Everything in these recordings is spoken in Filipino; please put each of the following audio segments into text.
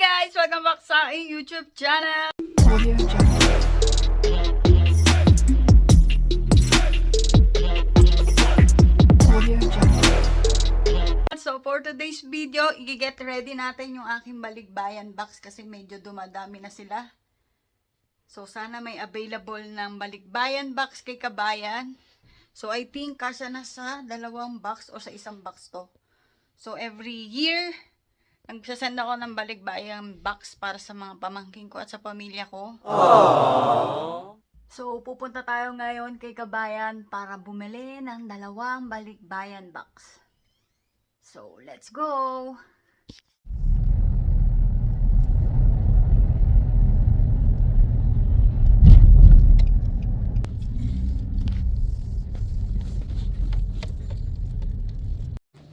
guys! Welcome back sa aking YouTube channel! So for today's video, i-get ready natin yung aking balikbayan box kasi medyo dumadami na sila. So sana may available ng balikbayan box kay kabayan. So I think kasya na sa 2 box o sa 1 box to. So every year, nagsasend ako ng balikbayan box para sa mga pamangkin ko at sa pamilya ko. Aww. So pupunta tayo ngayon kay kabayan para bumili ng 2 balikbayan box. So let's go!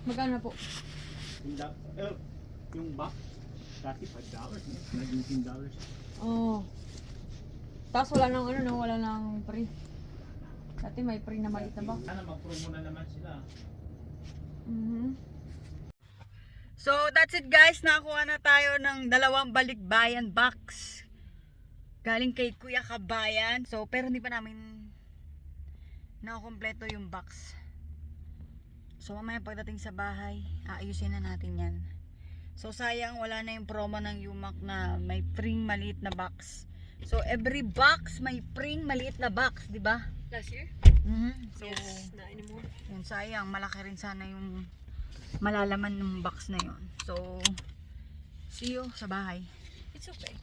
Magkano po? Yung box, dati $5, naging $10. Oh. Tapos wala nang ano, no? Wala nang free. Dati may free na maliit na box. Sana mag-promo na naman sila. So that's it guys, nakakuha na tayo ng 2 balikbayan box. Galing kay Kuya Kabayan. So pero hindi pa namin nakakompleto yung box. So mamaya pagdating sa bahay, aayusin na natin yan. So sayang wala na yung promo ng Yumak na may free maliit na box. So every box may free maliit na box, di ba? Last year? So Yes, not anymore. yun, sayang malaki rin sana yung malalaman ng box na yun. So see you sa bahay. It's okay.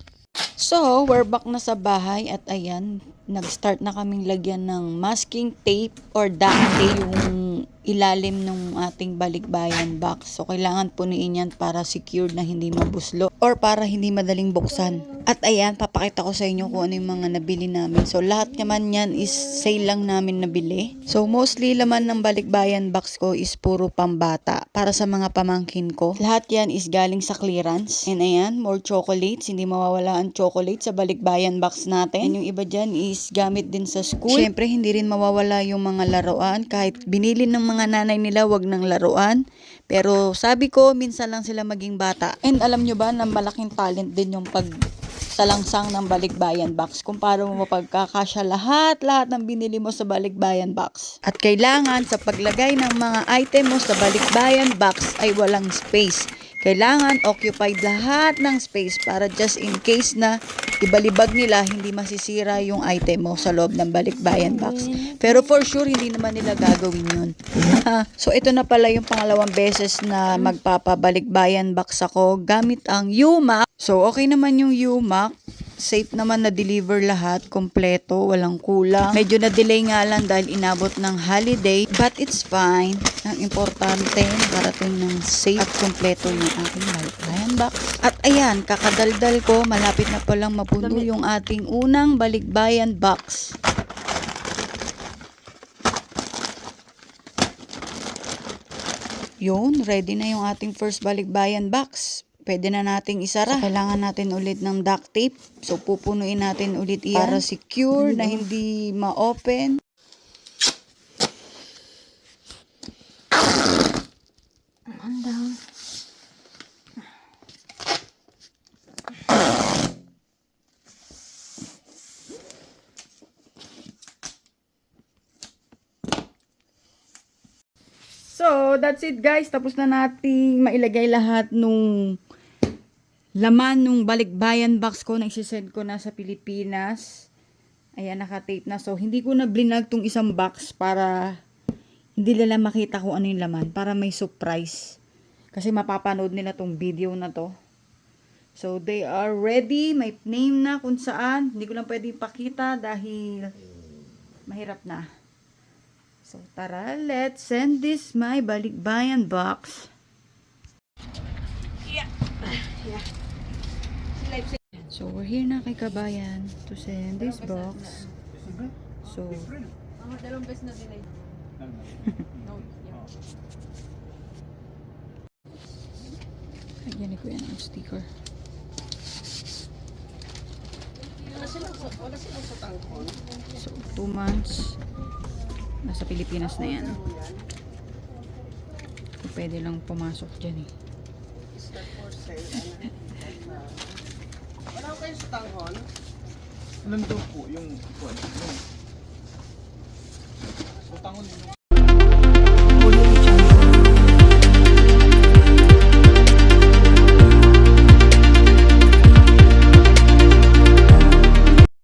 So, we're back na sa bahay at ayan, nag-start na kaming lagyan ng masking tape or dante yung ilalim ng ating balikbayan box. So, kailangan punuin yan para secured na hindi mabuslo or para hindi madaling buksan. At ayan, papakita ko sa inyo kung ano yung mga nabili namin. So, lahat naman yan is sale lang namin nabili. So, mostly laman ng balikbayan box ko is puro pambata para sa mga pamangkin ko. Lahat yan is galing sa clearance. And ayan, more chocolates. Hindi mawawala ang chocolate sa balikbayan box natin. And yung iba dyan is gamit din sa school. Siyempre, hindi rin mawawala yung mga laruan. Kahit binili ng mga nanay nila, wag ng laruan. Pero sabi ko, minsan lang sila maging bata. And alam nyo ba na malaking talent din yung salangsang ng balikbayan box kung paano mo mapagkakasya lahat ng binili mo sa balikbayan box. At kailangan sa paglagay ng mga item mo sa balikbayan box ay walang space. Kailangan occupied lahat ng space para just in case na ibalibag nila, hindi masisira yung item mo sa loob ng balikbayan box. Pero for sure, hindi naman nila gagawin yun. So, ito na pala yung pangalawang beses na magpapabalikbayan box ako gamit ang Yumak. So, okay naman yung Yumak. Safe naman na deliver lahat, kompleto, walang kulang. Medyo na-delay nga lang dahil inabot ng holiday, but it's fine. Ang importante, parating ng safe at kompleto yung aking balikbayan box. At ayan, kakadaldal ko, malapit na palang mapuno yung ating unang balikbayan box. Yun, ready na yung ating first balikbayan box. Pwede na nating isara. So, kailangan natin ulit ng duct tape. So, pupunuin natin ulit iyan para secure na hindi ma-open. Down. So, that's it guys. Tapos na nating mailagay lahat nung laman nung balikbayan box ko na isisend ko na sa Pilipinas. Ayan, naka-tape na. So, hindi ko na blinag tong isang box para hindi nila makita kung ano yung laman. Para may surprise. Kasi mapapanood nila tong video na to. So, they are ready. May name na kung saan. Hindi ko lang pwede ipakita dahil mahirap na. So, tara, let's send this my balikbayan box. Yeah. So, we're here na kay Kabayan to send this box. So, Dalawang beses na delay. No, lagyan ko yan ang sticker. So, 2 months. Nasa Pilipinas na yan. Pwede lang pumasok dyan eh. tanghon? Nandun po yung kwan. So tangon yun.